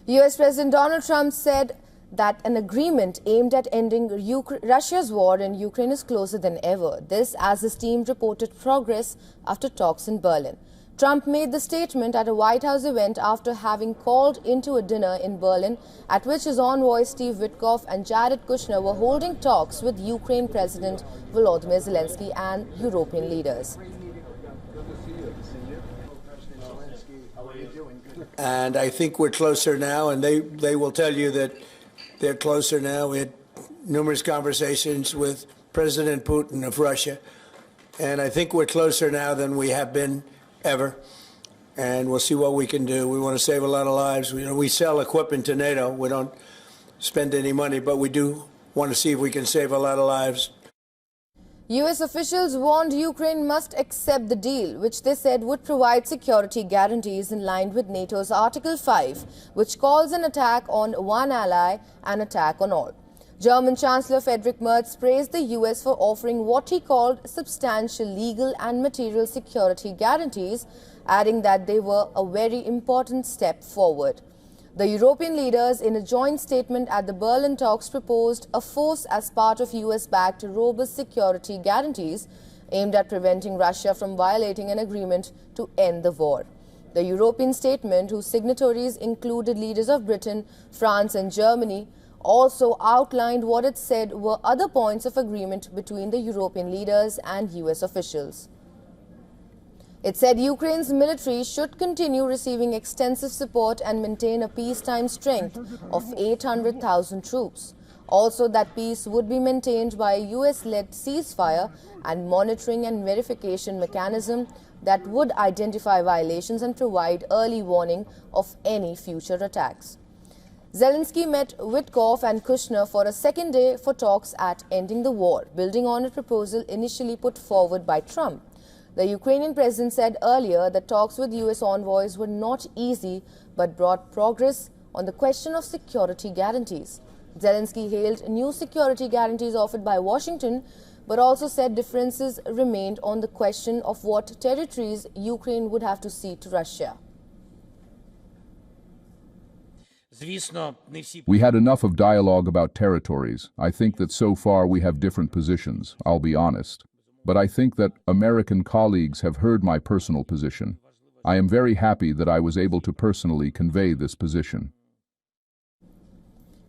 US President Donald Trump said that an agreement aimed at ending Russia's war in Ukraine is closer than ever. This as his team reported progress after talks in Berlin. Trump made the statement at a White House event after having called into a dinner in Berlin at which his envoys Steve Witkoff and Jared Kushner were holding talks with Ukraine President Volodymyr Zelenskiy and European leaders. And I think we're closer now, and they will tell you that they're closer now. We had numerous conversations with President Putin of Russia, and I think we're closer now than we have been ever. And we'll see what we can do. We want to save a lot of lives. We sell equipment to NATO. We don't spend any money, but we do want to see if we can save a lot of lives. US officials warned Ukraine must accept the deal, which they said would provide security guarantees in line with NATO's Article 5, which calls an attack on one ally an attack on all. German Chancellor Friedrich Merz praised the US for offering what he called substantial legal and material security guarantees, adding that they were a very important step forward. The European leaders, in a joint statement at the Berlin talks, proposed a force as part of US-backed robust security guarantees aimed at preventing Russia from violating an agreement to end the war. The European statement, whose signatories included leaders of Britain, France and Germany, also outlined what it said were other points of agreement between the European leaders and US officials. It said Ukraine's military should continue receiving extensive support and maintain a peacetime strength of 800,000 troops. Also, that peace would be maintained by a US-led ceasefire and monitoring and verification mechanism that would identify violations and provide early warning of any future attacks. Zelensky met Witkoff and Kushner for a second day for talks at ending the war, building on a proposal initially put forward by Trump. The Ukrainian president said earlier that talks with US envoys were not easy but brought progress on the question of security guarantees. Zelensky hailed new security guarantees offered by Washington, but also said differences remained on the question of what territories Ukraine would have to cede to Russia. We had enough of dialogue about territories. I think that so far we have different positions, I'll be honest. But I think that American colleagues have heard my personal position. I am very happy that I was able to personally convey this position.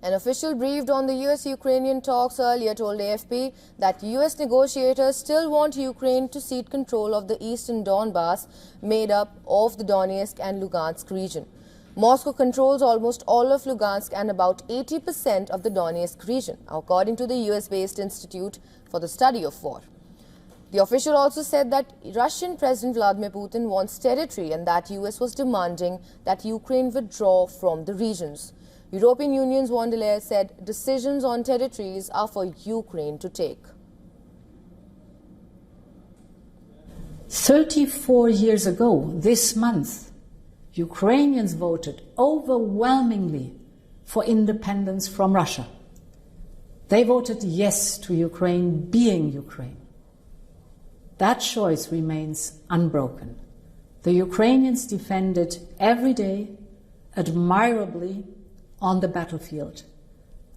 An official briefed on the US-Ukrainian talks earlier told AFP that US negotiators still want Ukraine to cede control of the eastern Donbass, made up of the Donetsk and Lugansk region. Moscow controls almost all of Lugansk and about 80% of the Donetsk region, according to the US-based Institute for the Study of War. The official also said that Russian President Vladimir Putin wants territory and that US was demanding that Ukraine withdraw from the regions. European Union's von der Leyen said decisions on territories are for Ukraine to take. 34 years ago, this month, Ukrainians voted overwhelmingly for independence from Russia. They voted yes to Ukraine being Ukraine. That choice remains unbroken. The Ukrainians defended every day, admirably, on the battlefield.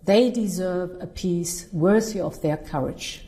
They deserve a peace worthy of their courage.